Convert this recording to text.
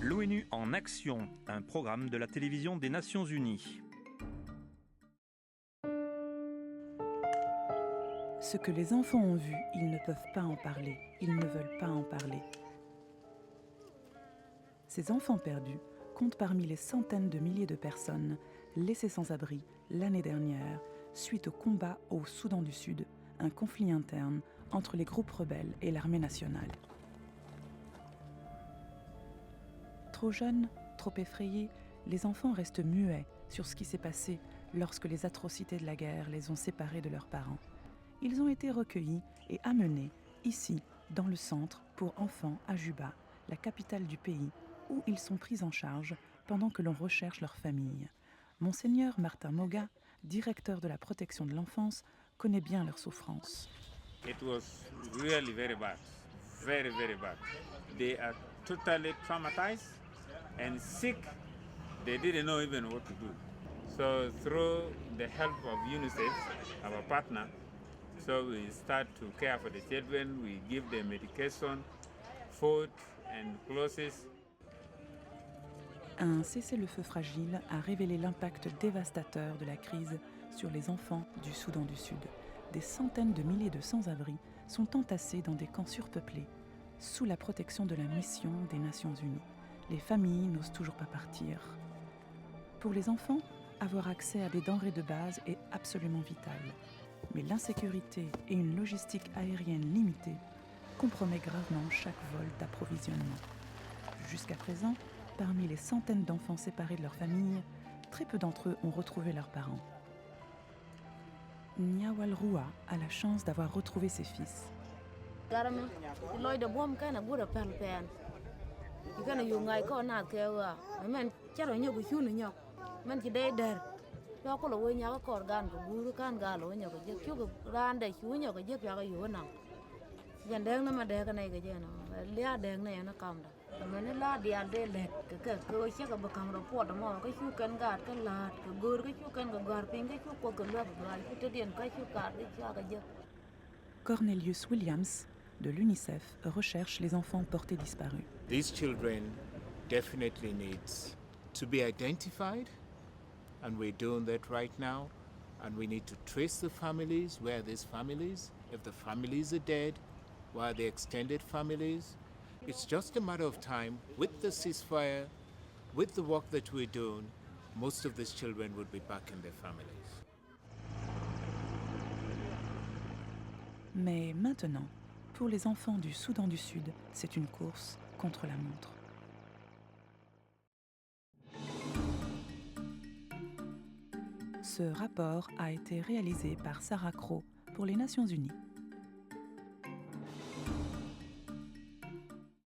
L'ONU en action, un programme de la télévision des Nations Unies. Ce que les enfants ont vu, ils ne peuvent pas en parler. Ils ne veulent pas en parler. Ces enfants perdus comptent parmi les centaines de milliers de personnes laissées sans abri l'année dernière suite au combat au Soudan du Sud, un conflit interne entre les groupes rebelles et l'armée nationale. Trop jeunes, trop effrayés, les enfants restent muets sur ce qui s'est passé lorsque les atrocités de la guerre les ont séparés de leurs parents. Ils ont été recueillis et amenés ici, dans le centre pour enfants à Juba, la capitale du pays, où ils sont pris en charge pendant que l'on recherche leur famille. Monseigneur Martin Moga, directeur de la protection de l'enfance, connaît bien leur souffrance. It was really very bad, very, very bad. They are totally traumatized and sick. They didn't know even what to do. So through the help of UNICEF, our partner, so we start to care for the children. We give them medication, food and clothes. Un cessez-le-feu fragile a révélé l'impact dévastateur de la crise sur les enfants du Soudan du Sud. Des centaines de milliers de sans-abri sont entassés dans des camps surpeuplés, sous la protection de la mission des Nations Unies. Les familles n'osent toujours pas partir. Pour les enfants, avoir accès à des denrées de base est absolument vital. Mais l'insécurité et une logistique aérienne limitée compromettent gravement chaque vol d'approvisionnement. Jusqu'à présent, parmi les centaines d'enfants séparés de leur famille, très peu d'entre eux ont retrouvé leurs parents. Nyawal Roua a la chance d'avoir retrouvé ses fils. Cornelius Williams de l'UNICEF recherche les enfants portés disparus. These children definitely need to be identified, and we're doing that right now. And we need to trace the families, where are these families, if the families are dead, where are the extended families. It's just a matter of time. With the ceasefire, with the work that we're doing, most of these children would be back in their families. Mais maintenant, pour les enfants du Soudan du Sud, c'est une course contre la montre. Ce rapport a été réalisé par Sarah Crow pour les Nations Unies.